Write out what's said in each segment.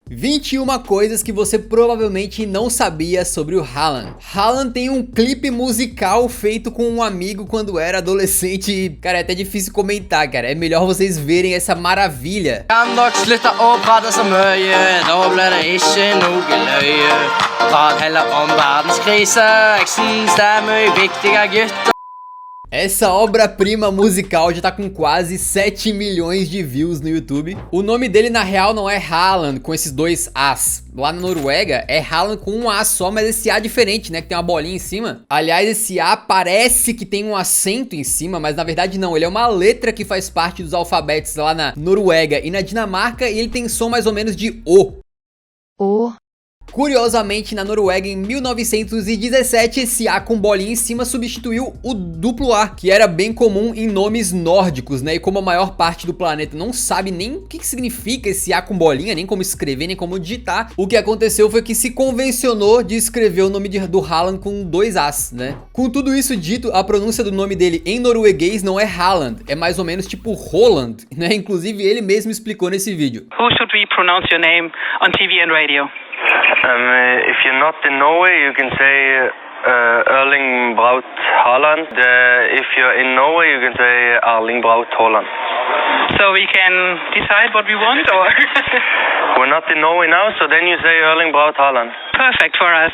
21 coisas que você provavelmente não sabia sobre o Haaland. Haaland tem um clipe musical feito com um amigo quando era adolescente. Cara, é até difícil comentar, cara. É melhor vocês verem essa maravilha. Essa obra-prima musical já tá com quase 7 milhões de views no YouTube. O nome dele na real não é Haaland com esses dois As. Lá na Noruega é Haaland com um A só, mas esse A diferente, né? Que tem uma bolinha em cima. Aliás, esse A parece que tem um acento em cima, mas na verdade não. Ele é uma letra que faz parte dos alfabetos lá na Noruega e na Dinamarca e ele tem som mais ou menos de O. O. Curiosamente, na Noruega, em 1917, esse A com bolinha em cima substituiu o duplo A, que era bem comum em nomes nórdicos, né? E como a maior parte do planeta não sabe nem o que significa esse A com bolinha, nem como escrever, nem como digitar, o que aconteceu foi que se convencionou de escrever o nome do Haaland com dois As, né? Com tudo isso dito, a pronúncia do nome dele em norueguês não é Haaland, é mais ou menos tipo Roland, né? Inclusive ele mesmo explicou nesse vídeo. How should we pronounce your name on TV and radio? If you're not in Norway, you can say Erling Braut Haaland. If you're in Norway, you can say Erling Braut Haaland. So we can decide what we want, or? We're not in Norway now, so then you say Erling Braut Haaland. Perfect for us.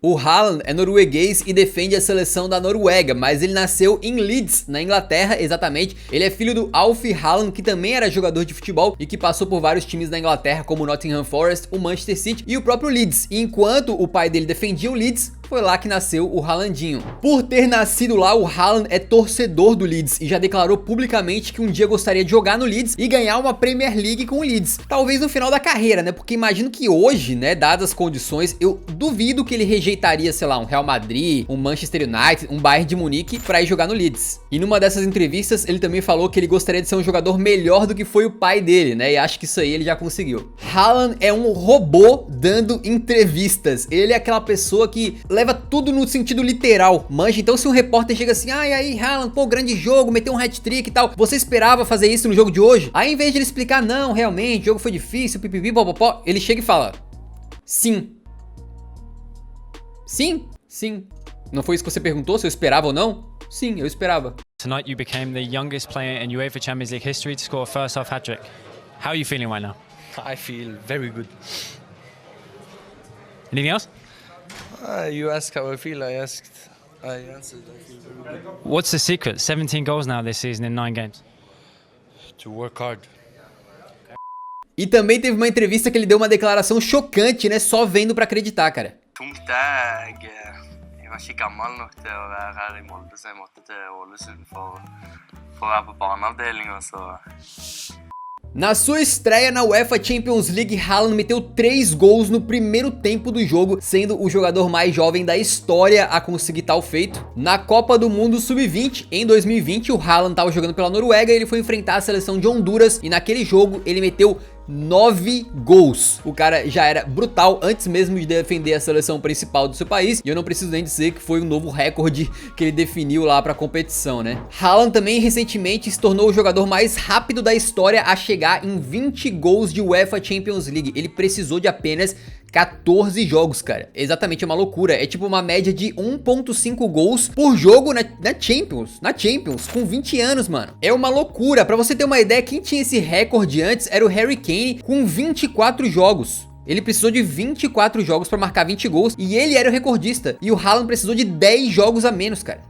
O Haaland é norueguês e defende a seleção da Noruega, mas ele nasceu em Leeds, na Inglaterra, exatamente. Ele é filho do Alf Haaland, que também era jogador de futebol e que passou por vários times da Inglaterra, como o Nottingham Forest, o Manchester City e o próprio Leeds. E enquanto o pai dele defendia o Leeds, foi lá que nasceu o Haalandinho. Por ter nascido lá, o Haaland é torcedor do Leeds e já declarou publicamente que um dia gostaria de jogar no Leeds e ganhar uma Premier League com o Leeds. Talvez no final da carreira, né? Porque imagino que hoje, né, dadas as condições, eu duvido que ele rejeitaria, sei lá, um Real Madrid, um Manchester United, um Bayern de Munique pra ir jogar no Leeds. E numa dessas entrevistas, ele também falou que ele gostaria de ser um jogador melhor do que foi o pai dele, né? E acho que isso aí ele já conseguiu. Haaland é um robô dando entrevistas. Ele é aquela pessoa que leva tudo no sentido literal, manja. Então se um repórter chega assim, ai aí Haaland, pô, grande jogo, meteu um hat-trick e tal, você esperava fazer isso no jogo de hoje? Aí em vez de ele explicar, não, realmente, o jogo foi difícil, pipipi, popopó, ele chega e fala, sim. Sim? Sim. Não foi isso que você perguntou, se eu esperava ou não? Sim, eu esperava. Tonight you became the youngest player in UEFA Champions League history to score a first-half hat-trick. How are you feeling right now? I feel very good. Anything else? You asked how I feel, I answered. I feel very good. What's the secret? 17 goals now this season in 9 games. To work hard. E também teve uma entrevista que ele deu uma declaração chocante, né? Só vendo pra acreditar, cara. Tungt er jeg var ikke gammel nok til å være her i Molde, så jeg måtte til Ålesund for å være på barneavdelingen, så... Na sua estreia na UEFA Champions League, Haaland meteu 3 gols no primeiro tempo do jogo, sendo o jogador mais jovem da história a conseguir tal feito. Na Copa do Mundo Sub-20, em 2020, o Haaland estava jogando pela Noruega e ele foi enfrentar a seleção de Honduras e naquele jogo ele meteu 9 gols. O cara já era brutal antes mesmo de defender a seleção principal do seu país. E eu não preciso nem dizer que foi um novo recorde que ele definiu lá pra competição, né? Haaland também recentemente se tornou o jogador mais rápido da história a chegar em 20 gols de UEFA Champions League. Ele precisou de apenas 14 jogos, cara. Exatamente, é uma loucura. É tipo uma média de 1.5 gols por jogo na Champions, com 20 anos, mano. É uma loucura. Pra você ter uma ideia, quem tinha esse recorde antes era o Harry Kane com 24 jogos. Ele precisou de 24 jogos pra marcar 20 gols e ele era o recordista. E o Haaland precisou de 10 jogos a menos, cara.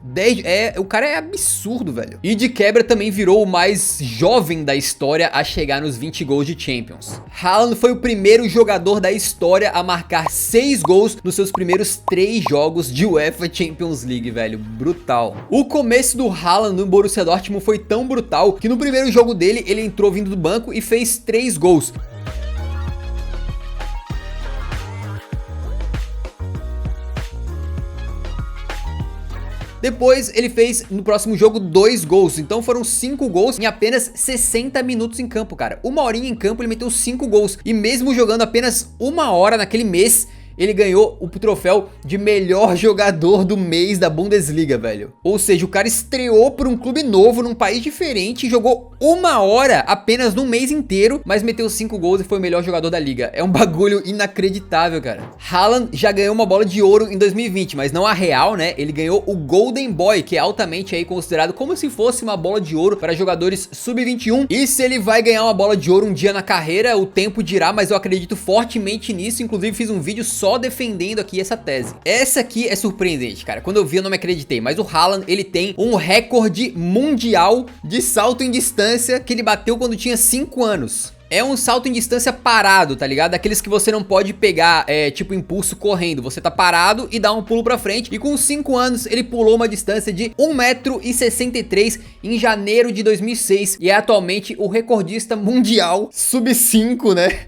O cara é absurdo, velho. E de quebra também virou o mais jovem da história a chegar nos 20 gols de Champions. Haaland foi o primeiro jogador da história a marcar 6 gols nos seus primeiros 3 jogos de UEFA Champions League, velho. Brutal. O começo do Haaland no Borussia Dortmund foi tão brutal que no primeiro jogo dele, ele entrou vindo do banco e fez 3 gols. Depois ele fez no próximo jogo 2 gols, então foram 5 gols em apenas 60 minutos em campo, cara. Uma horinha em campo ele meteu 5 gols e mesmo jogando apenas 1 hora naquele mês, ele ganhou o troféu de melhor jogador do mês da Bundesliga, velho. Ou seja, o cara estreou por um clube novo, num país diferente, jogou 1 hora apenas num mês inteiro, mas meteu 5 gols e foi o melhor jogador da liga. É um bagulho inacreditável, cara. Haaland já ganhou uma bola de ouro em 2020, mas não a real, né? Ele ganhou o Golden Boy, que é altamente aí considerado como se fosse uma bola de ouro para jogadores sub-21. E se ele vai ganhar uma bola de ouro um dia na carreira, o tempo dirá, mas eu acredito fortemente nisso. Inclusive fiz um vídeo só defendendo aqui essa tese. Essa aqui é surpreendente, cara. Quando eu vi eu não me acreditei, mas o Haaland, ele tem um recorde mundial de salto em distância que ele bateu quando tinha 5 anos. É um salto em distância parado, tá ligado? Daqueles que você não pode pegar, tipo impulso correndo. Você tá parado e dá um pulo pra frente. E com 5 anos ele pulou uma distância de 1,63 m em janeiro de 2006. E é atualmente o recordista mundial sub-5, né?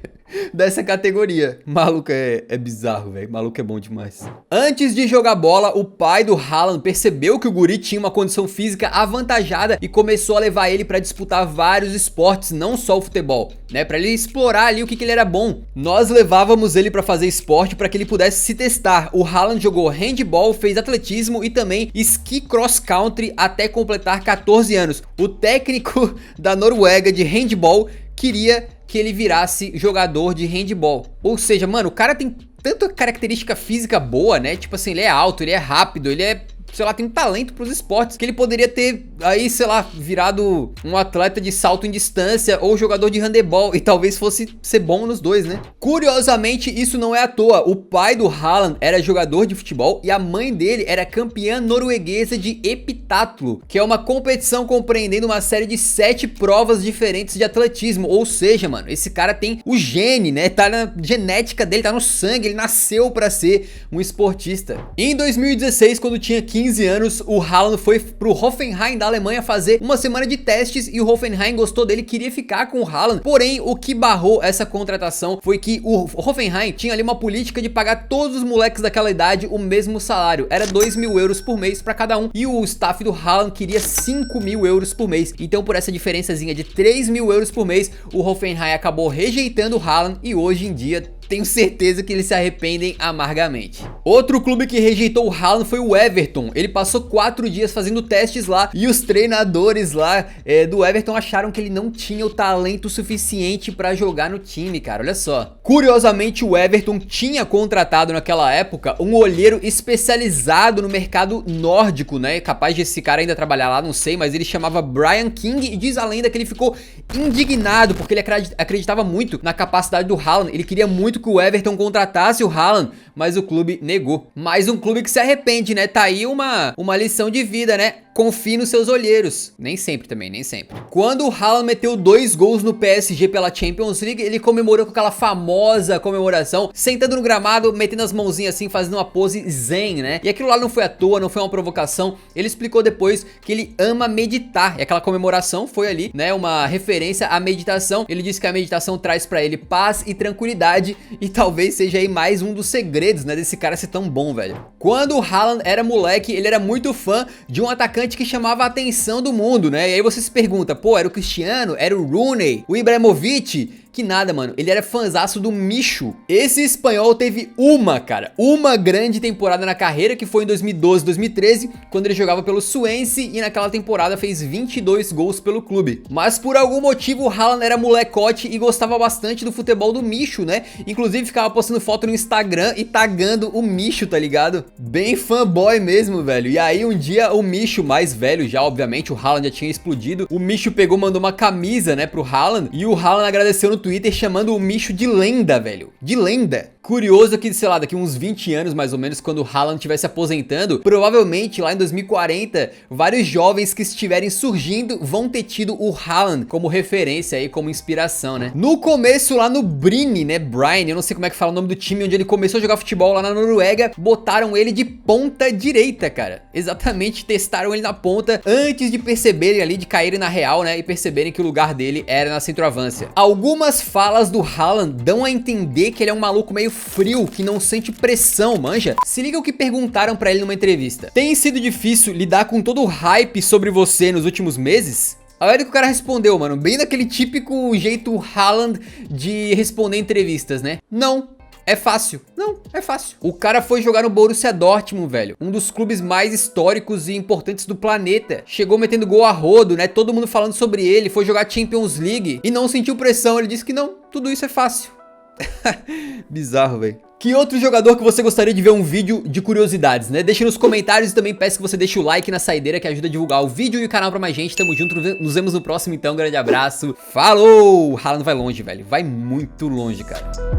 Dessa categoria. Maluco é bizarro, velho. Maluco é bom demais. Antes de jogar bola, o pai do Haaland percebeu que o guri tinha uma condição física avantajada e começou a levar ele pra disputar vários esportes, não só o futebol, né? Pra ele explorar ali o que ele era bom. Nós levávamos ele pra fazer esporte pra que ele pudesse se testar. O Haaland jogou handball, fez atletismo e também esqui cross country até completar 14 anos. O técnico da Noruega de handball queria que ele virasse jogador de handball. Ou seja, mano, o cara tem tanta característica física boa, né? Tipo assim, ele é alto, ele é rápido, ele é, sei lá, tem um talento pros esportes, que ele poderia ter aí, sei lá, virado um atleta de salto em distância ou jogador de handebol e talvez fosse ser bom nos dois, né? Curiosamente, isso não é à toa. O pai do Haaland era jogador de futebol e a mãe dele era campeã norueguesa de heptatlo, que é uma competição compreendendo uma série de 7 provas diferentes de atletismo. Ou seja, mano, esse cara tem o gene, né? Tá na genética dele, tá no sangue, ele nasceu pra ser um esportista. Em 2016, quando tinha 15 anos, o Haaland foi pro Hoffenheim da Alemanha fazer uma semana de testes e o Hoffenheim gostou dele, queria ficar com o Haaland. Porém, o que barrou essa contratação foi que o Hoffenheim tinha ali uma política de pagar todos os moleques daquela idade o mesmo salário. Era 2.000 euros por mês pra cada um. E o staff do Haaland queria 5.000 euros por mês. Então, por essa diferençazinha de 3.000 euros por mês, o Hoffenheim acabou rejeitando o Haaland e hoje em dia tenho certeza que eles se arrependem amargamente. Outro clube que rejeitou o Haaland foi o Everton. Ele passou 4 dias fazendo testes lá e os treinadores lá do Everton acharam que ele não tinha o talento suficiente pra jogar no time, cara. Olha só. Curiosamente, o Everton tinha contratado naquela época um olheiro especializado no mercado nórdico, né? Capaz de esse cara ainda trabalhar lá, não sei, mas ele chamava Brian King e diz a lenda que ele ficou indignado porque ele acreditava muito na capacidade do Haaland. Ele queria muito que o Everton contratasse o Haaland, mas o clube negou. Mais um clube que se arrepende, né? Tá aí uma lição de vida, né? Confie nos seus olheiros. Nem sempre também, nem sempre. Quando o Haaland meteu 2 gols no PSG pela Champions League, ele comemorou com aquela famosa comemoração, sentando no gramado, metendo as mãozinhas assim, fazendo uma pose zen, né? E aquilo lá não foi à toa, não foi uma provocação. Ele explicou depois que ele ama meditar. E aquela comemoração foi ali, né? Uma referência à meditação. Ele disse que a meditação traz pra ele paz e tranquilidade. E talvez seja aí mais um dos segredos, né, desse cara ser tão bom, velho. Quando o Haaland era moleque, ele era muito fã de um atacante que chamava a atenção do mundo, né? E aí você se pergunta, pô, era o Cristiano? Era o Rooney? O Ibrahimovic? Que nada, mano, ele era fãzaço do Micho. Esse espanhol teve uma grande temporada na carreira, que foi em 2012, 2013, quando ele jogava pelo Swansea e naquela temporada fez 22 gols pelo clube. Mas por algum motivo o Haaland era molecote e gostava bastante do futebol do Micho, né? Inclusive ficava postando foto no Instagram e tagando o Micho, tá ligado? Bem fanboy mesmo, velho. E aí um dia o Micho, mais velho já, obviamente, o Haaland já tinha explodido, o Micho pegou, mandou uma camisa, né, pro Haaland, e o Haaland agradeceu no Twitter chamando o Micho de lenda, velho. De lenda. Curioso que, sei lá, daqui uns 20 anos mais ou menos, quando o Haaland estiver se aposentando, provavelmente lá em 2040, vários jovens que estiverem surgindo vão ter tido o Haaland como referência aí, como inspiração, né? No começo lá no Bryne, né? Bryne, eu não sei como é que fala o nome do time onde ele começou a jogar futebol lá na Noruega, botaram ele de ponta direita, cara. Exatamente, testaram ele na ponta antes de perceberem ali, de caírem na real, né? E perceberem que o lugar dele era na centroavância. Algumas falas do Haaland dão a entender que ele é um maluco meio frio, que não sente pressão, manja? Se liga o que perguntaram pra ele numa entrevista. Tem sido difícil lidar com todo o hype sobre você nos últimos meses? Olha o que o cara respondeu, mano, bem daquele típico jeito Haaland de responder entrevistas, né? Não. É fácil. Não Não, é fácil. O cara foi jogar no Borussia Dortmund, velho. Um dos clubes mais históricos e importantes do planeta. Chegou metendo gol a rodo, né? Todo mundo falando sobre ele. Foi jogar Champions League e não sentiu pressão. Ele disse que não, tudo isso é fácil. Bizarro, velho. Que outro jogador que você gostaria de ver um vídeo de curiosidades, né? Deixa nos comentários e também peço que você deixe o like na saideira que ajuda a divulgar o vídeo e o canal pra mais gente. Tamo junto, nos vemos no próximo então, grande abraço. Falou! Haaland vai longe, velho. Vai muito longe, cara.